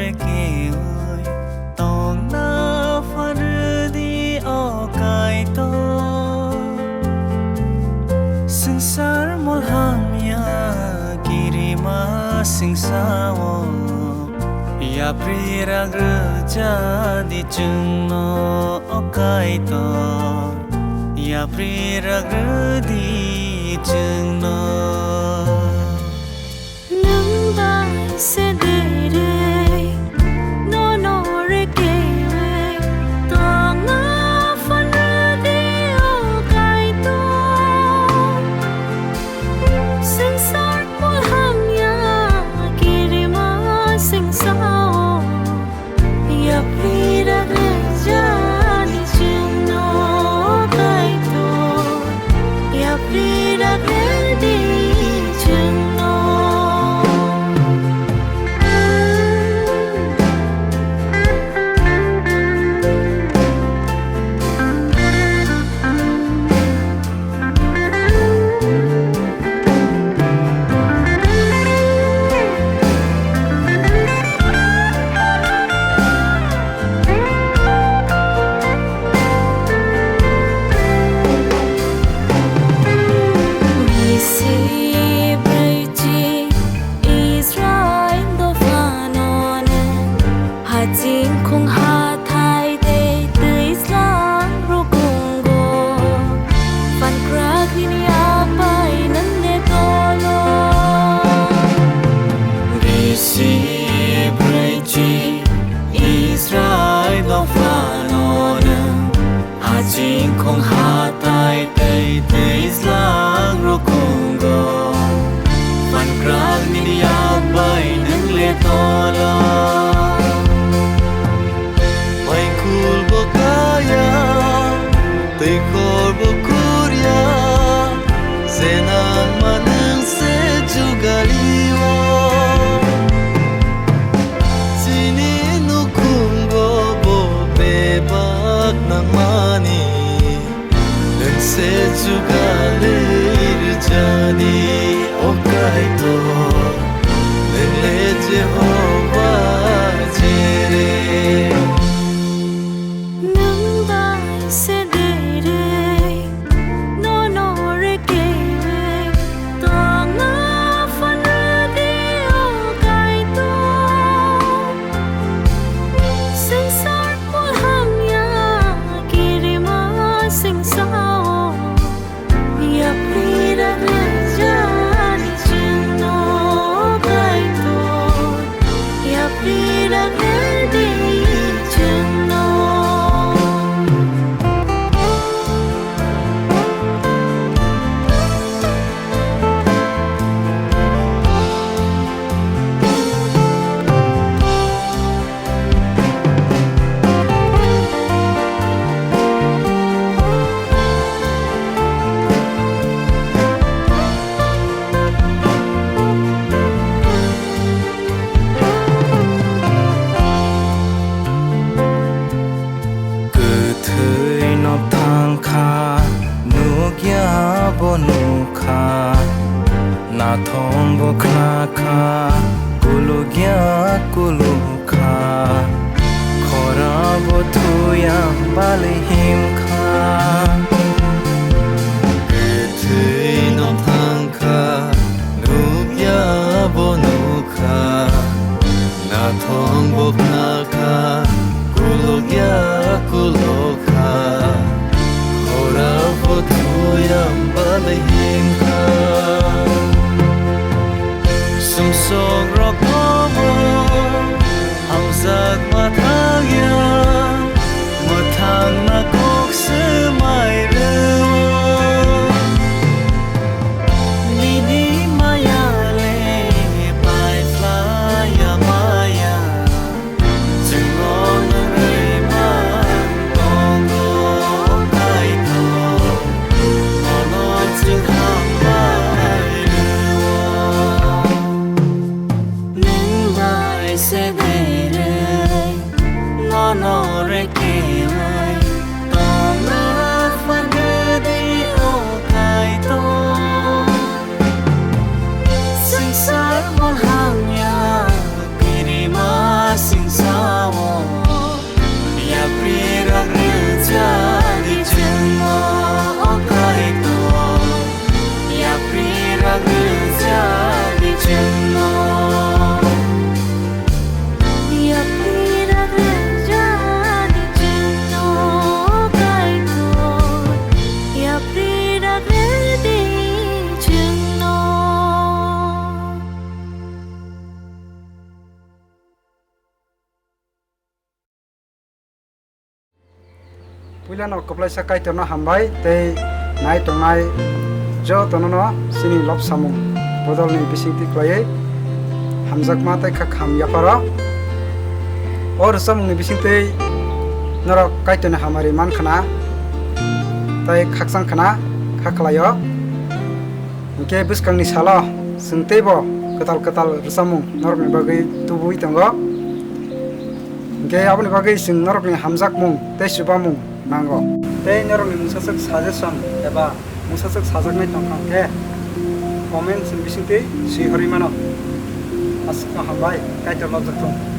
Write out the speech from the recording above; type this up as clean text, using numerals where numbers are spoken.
re ke oi tong na far di o kai to sangsar mol ham ya kirima singsawo ya prira graja di chungno o kai to ya prira gradi chungno se de re no no re ke re to nga fan de o kai to sing sar mo ham ya kirima sing sao ya pira re ja ni chino kai to ya pira re di chino không hà thay để tới sáng ru cùng go van crack ni apa nan ne tolo Bisi brechi Israel lo fanona Hajin kong hatai tay tay islang ro kongo van crack ni apa nan le tolo Tay khor bukuria Senang manang sejugaliwa Sini nukunggo bo bebak nang mani Dan sejugalir jadi okai to Dan le Jehovah jere se sing sao ya prira reja ni chino kai to ya prira di chino Bonukha na thong bo khna kha kulu gya kulu kha khora bo thuya bale him kha ethe no thang kha nu gya bonukha na thong bo khna kha kulu gya kulu kha khora bo thuya Balahim ka Sumsog rock mo Ang zag matagya Matang na kok semai rewa Nini maya le Pai fly ya maya Jengong na reiman Tongo kai to se de re no no re ke mai to na fa de o kai to sing sar mo hang ya pirima sing puilano koplaisa kaitorno hambai tei nai tongnai jo tonono sini lop samung bodolni bisingti klai hamjakma tei khak ham yapara or samungni bisingti norok kaitone hamari mankhana tei khaksang khana khaklayo ke buskangni sala sungtebo ketal samung norokni bagai tubui tongo ke aboni bagai sing norokni hamjakmung tei subamung nango tei norokni musasak suggestion eba musasak sajaknai tongkangke comment sing bisingti si harimano asukma hambai kaitor lobjaktung